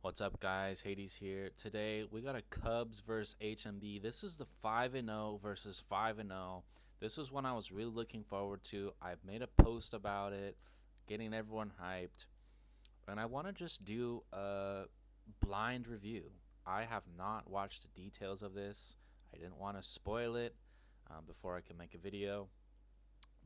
What's up, guys? Hades here. Today we got a Cubs versus HMB. This is the 5-0 versus 5-0. This was one I was really looking forward to. I've made a post about it, getting everyone hyped, and I want to just do a blind review. I have not watched the details of this. I didn't want to spoil it before I can make a video.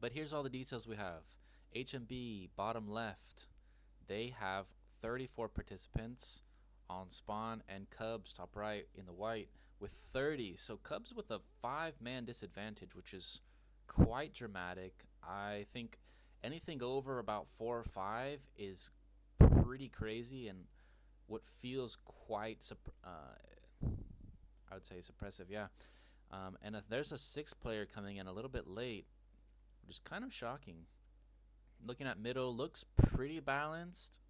But here's all the details we have. HMB, bottom left, they have 34 participants on spawn, and Cubs top right in the white with 30. So Cubs with a 5-man disadvantage, which is quite dramatic. I think anything over about 4 or 5 is pretty crazy and what feels quite I would say suppressive, yeah. And if there's a 6th player coming in a little bit late, which is kind of shocking. Looking at middle, looks pretty balanced.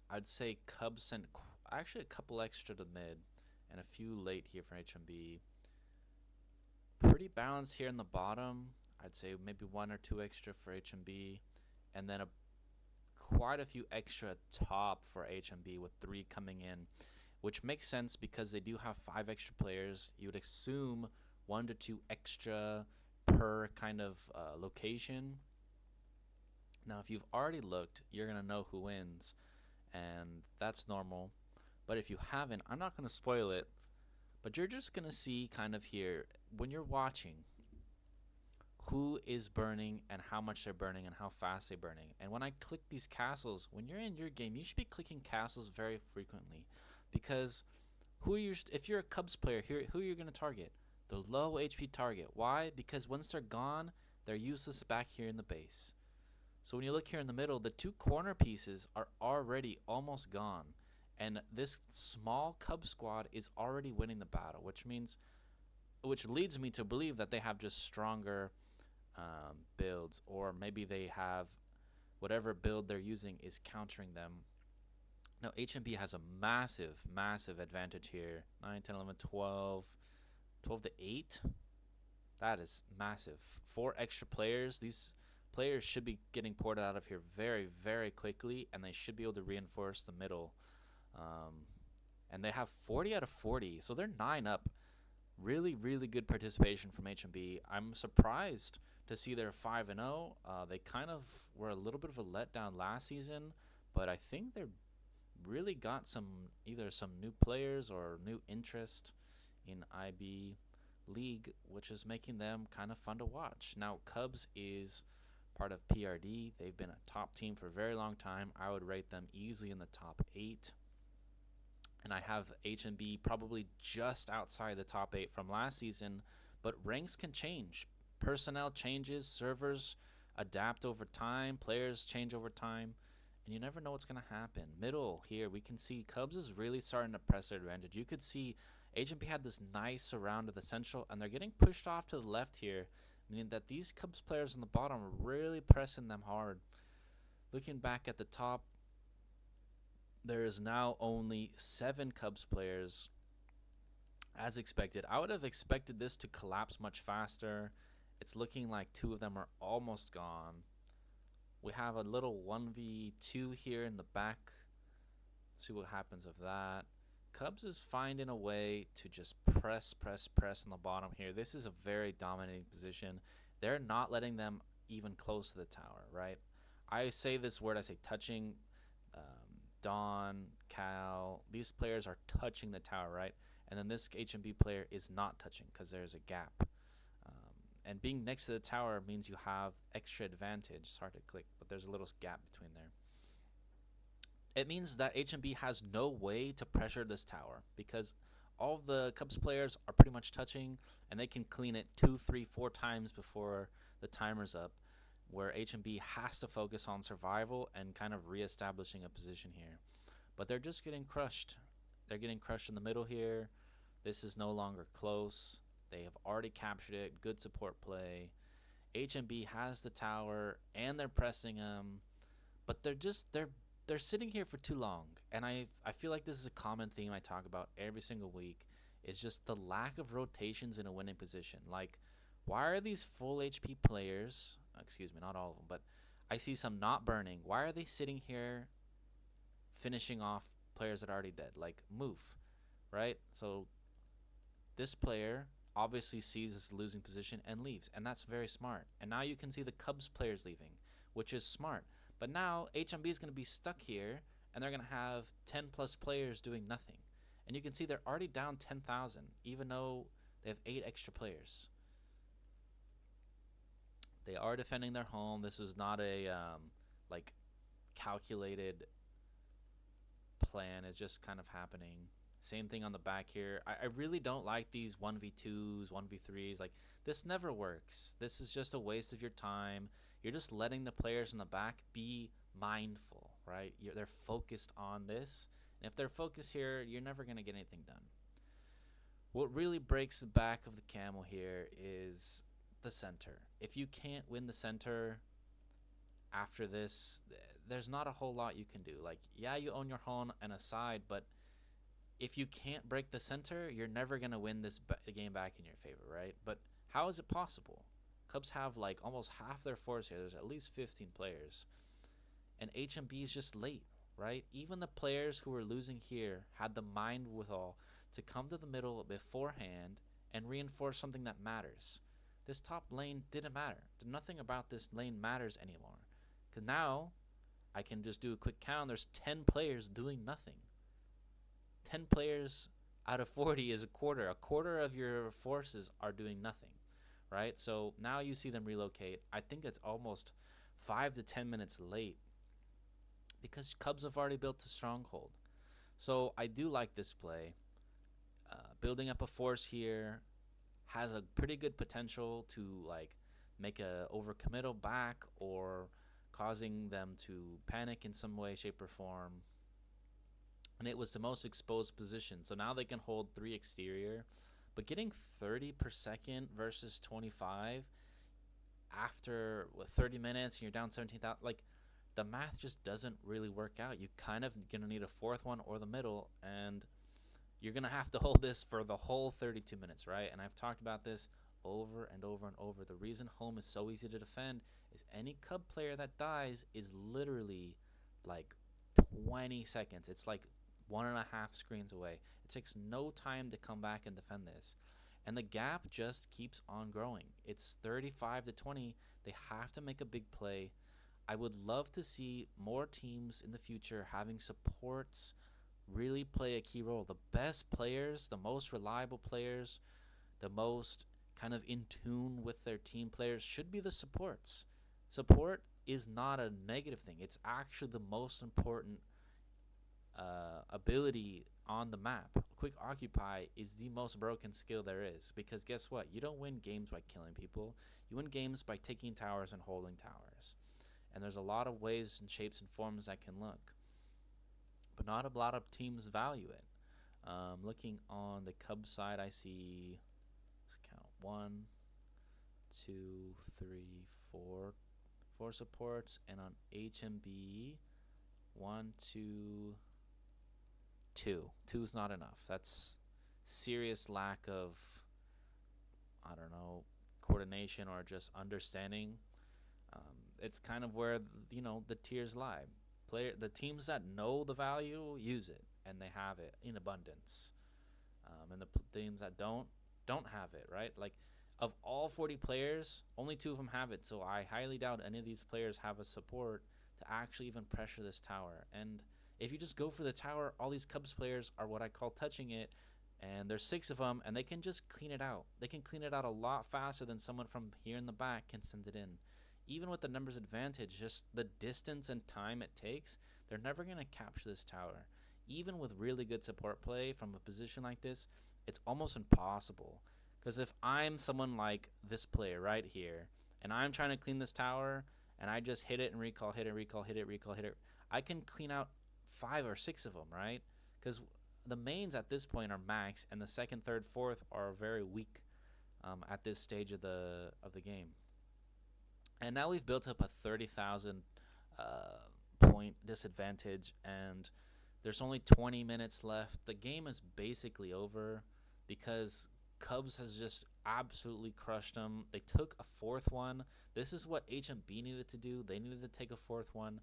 I'd say Cubs sent actually a couple extra to mid and a few late here for HMB. Pretty balanced here in the bottom. I'd say maybe 1 or 2 extra for HMB, and then quite a few extra top for HMB with 3 coming in, which makes sense because they do have 5 extra players. You would assume 1 to 2 extra per kind of location. Now, if you've already looked, you're going to know who wins, and that's normal. But if you haven't, I'm not going to spoil it, but you're just going to see kind of here, when you're watching, who is burning and how much they're burning and how fast they're burning. And when I click these castles, when you're in your game, you should be clicking castles very frequently, because if you're a Cubs player, who are you going to target? The low HP target. Why? Because once they're gone, they're useless back here in the base. So when you look here in the middle, the 2 corner pieces are already almost gone. And this small Cubs squad is already winning the battle, which leads me to believe that they have just stronger builds, or maybe they have whatever build they're using is countering them. Now, HMB has a massive, massive advantage here. 9, 10, 11, 12 to 8. That is massive. 4 extra players. These players should be getting ported out of here very, very quickly, and they should be able to reinforce the middle. And they have 40 out of 40, so they're 9 up. Really, really good participation from HMB. I'm surprised to see they're 5-0. They kind of were a little bit of a letdown last season, but I think they're really got either some new players or new interest in IB League, which is making them kind of fun to watch. Now, Cubs is part of PRD. They've been a top team for a very long time. I would rate them easily in the top 8. And I have HMB probably just outside the top 8 from last season, but ranks can change. Personnel changes, servers adapt over time, players change over time, and you never know what's going to happen. Middle here, we can see Cubs is really starting to press their advantage. You could see HMB had this nice surround of the central, and they're getting pushed off to the left here, meaning that these Cubs players on the bottom are really pressing them hard. Looking back at the top, there is now only 7 Cubs players, as expected. I would have expected this to collapse much faster. It's looking like 2 of them are almost gone. We have a little 1v2 here in the back. See what happens of that. Cubs is finding a way to just press on the bottom here. This is a very dominating position. They're not letting them even close to the tower, right? I say this word, I say touching. Don, Cal, these players are touching the tower, right? And then this HMB player is not touching because there's a gap. And being next to the tower means you have extra advantage. It's hard to click, but there's a little gap between there. It means that HMB has no way to pressure this tower because all of the Cubs players are pretty much touching, and they can clean it 2, 3, 4 times before the timer's up, where HMB has to focus on survival and kind of reestablishing a position here. But they're just getting crushed. They're getting crushed in the middle here. This is no longer close. They have already captured it. Good support play. HMB has the tower, and they're pressing them. But they're sitting here for too long. And I feel like this is a common theme I talk about every single week. It's just the lack of rotations in a winning position. Like, why are these full HP players, excuse me, not all of them, but I see some not burning. Why are they sitting here finishing off players that are already dead, like Moof, right? So this player obviously sees his losing position and leaves, and that's very smart. And now you can see the Cubs players leaving, which is smart. But now HMB is going to be stuck here, and they're going to have 10 plus players doing nothing. And you can see they're already down 10,000, even though they have 8 extra players. They are defending their home. This was not a like calculated plan. It's just kind of happening. Same thing on the back here. I really don't like these 1v2s, 1v3s. Like, this never works. This is just a waste of your time. You're just letting the players in the back be mindful, right? They're focused on this. And if they're focused here, you're never going to get anything done. What really breaks the back of the camel here is the center. If you can't win the center after this, there's not a whole lot you can do. Like, yeah, you own your home and a side, but if you can't break the center, you're never going to win this game back in your favor, right? But how is it possible? Cubs have like almost half their force here. There's at least 15 players. And HMB is just late, right? Even the players who were losing here had the mind withal to come to the middle beforehand and reinforce something that matters. This top lane didn't matter. Nothing about this lane matters anymore. Because now I can just do a quick count. There's 10 players doing nothing. 10 players out of 40 is a quarter. A quarter of your forces are doing nothing, right? So now you see them relocate. I think it's almost 5 to 10 minutes late because Cubs have already built a stronghold. So I do like this play. Building up a force here has a pretty good potential to like make a overcommittal back or causing them to panic in some way, shape, or form. And it was the most exposed position. So now they can hold 3 exterior. But getting 30 per second versus 25 after 30 minutes and you're down 17,000, like the math just doesn't really work out. You kind of going to need a 4th one or the middle, and you're going to have to hold this for the whole 32 minutes, right? And I've talked about this over and over and over. The reason home is so easy to defend is any Cub player that dies is literally like 20 seconds. It's like 1.5 screens away. It takes no time to come back and defend this. And the gap just keeps on growing. It's 35 to 20. They have to make a big play. I would love to see more teams in the future having supports really play a key role. The best players, the most reliable players, the most kind of in tune with their team players should be the supports. Support is not a negative thing. It's actually the most important ability on the map. Quick occupy is the most broken skill there is, because guess what? You don't win games by killing people. You win games by taking towers and holding towers. And there's a lot of ways and shapes and forms that can look, but not a lot of teams value it. Looking on the Cubs side, I see, let's count, 1, 2, 3, 4 supports, and on HMB, 1, 2, 2. 2 is not enough. That's serious lack of, I don't know, coordination or just understanding. It's kind of where the tiers lie. The teams that know the value use it, and they have it in abundance. And the teams that don't have it, right? Like, of all 40 players, only 2 of them have it. So I highly doubt any of these players have a support to actually even pressure this tower. And if you just go for the tower, all these Cubs players are what I call touching it, and there's 6 of them, and they can just clean it out. They can clean it out a lot faster than someone from here in the back can send it in. Even with the numbers advantage, just the distance and time it takes, they're never going to capture this tower. Even with really good support play from a position like this, it's almost impossible. Because if I'm someone like this player right here, and I'm trying to clean this tower, and I just hit it and recall, hit it, recall, hit it, recall, hit it, I can clean out 5 or 6 of them, right? Because the mains at this point are max, and the 2nd, 3rd, 4th are very weak at this stage of the game. And now we've built up a 30,000 point disadvantage, and there's only 20 minutes left. The game is basically over because Cubs has just absolutely crushed them. They took a 4th one. This is what HMB needed to do. They needed to take a 4th one.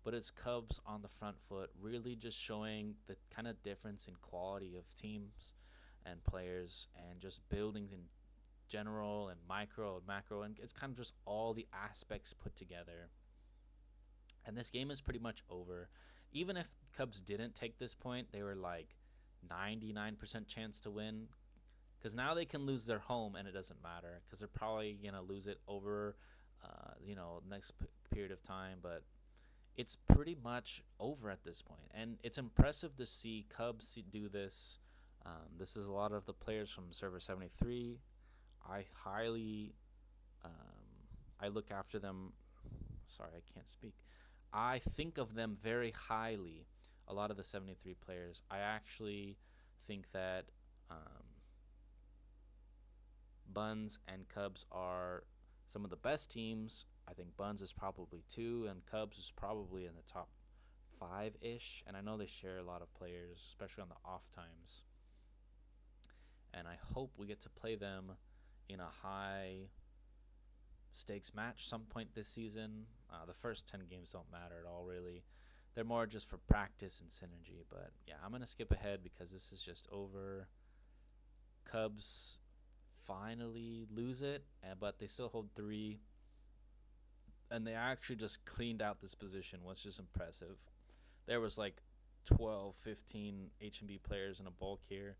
but it's Cubs on the front foot, really just showing the kind of difference in quality of teams and players and just buildings in general and micro and macro, and it's kind of just all the aspects put together. And this game is pretty much over. Even if Cubs didn't take this point, they were like 99% chance to win, because now they can lose their home and it doesn't matter, because they're probably gonna lose it over next period of time. But it's pretty much over at this point, and it's impressive to see Cubs do this. This is a lot of the players from server 73. I look after them. Sorry, I can't speak. I think of them very highly. A lot of the 73 players. I actually think that Buns and Cubs are some of the best teams. I think Buns is probably 2, and Cubs is probably in the top 5-ish. And I know they share a lot of players, especially on the off times. And I hope we get to play them in a high stakes match some point this season. The first 10 games don't matter at all, really. They're more just for practice and synergy. But yeah, I'm going to skip ahead because this is just over. Cubs finally lose it, but they still hold 3. And they actually just cleaned out this position, which is impressive. There was like 12, 15 HMB players in a bulk here.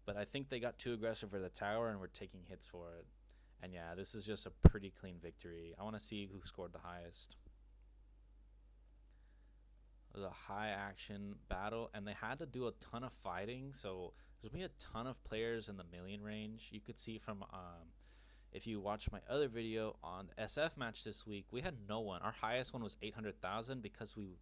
But I think they got too aggressive for the tower and were taking hits for it. And yeah, this is just a pretty clean victory. I want to see who scored the highest. It was a high action battle, and they had to do a ton of fighting. So there's going to be a ton of players in the million range. You could see from, if you watch my other video on the SF match this week, we had no one. Our highest one was 800,000 because we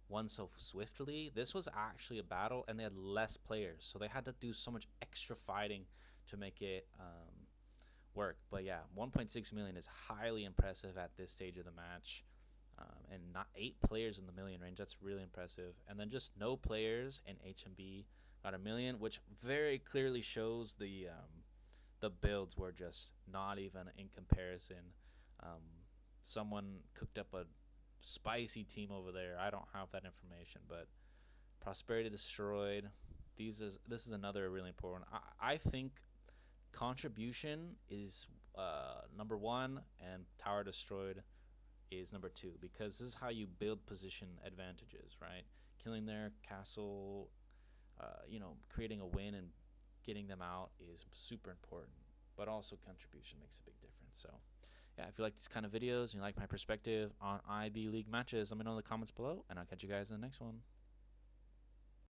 won so swiftly. This was actually a battle, and they had less players. So they had to do so much extra fighting to make it work. But yeah, 1.6 million is highly impressive at this stage of the match. And not 8 players in the million range. That's really impressive. And then just no players in HMB got a million, which very clearly shows the builds were just not even in comparison. Someone cooked up a spicy team over there. I don't have that information, but Prosperity destroyed. This is another really important one. I think contribution is number 1, and tower destroyed is number 2, because this is how you build position advantages, right? Killing their castle, creating a win and getting them out is super important, but also contribution makes a big difference. So yeah, if you like these kind of videos and you like my perspective on IB League matches, let me know in the comments below, and I'll catch you guys in the next one.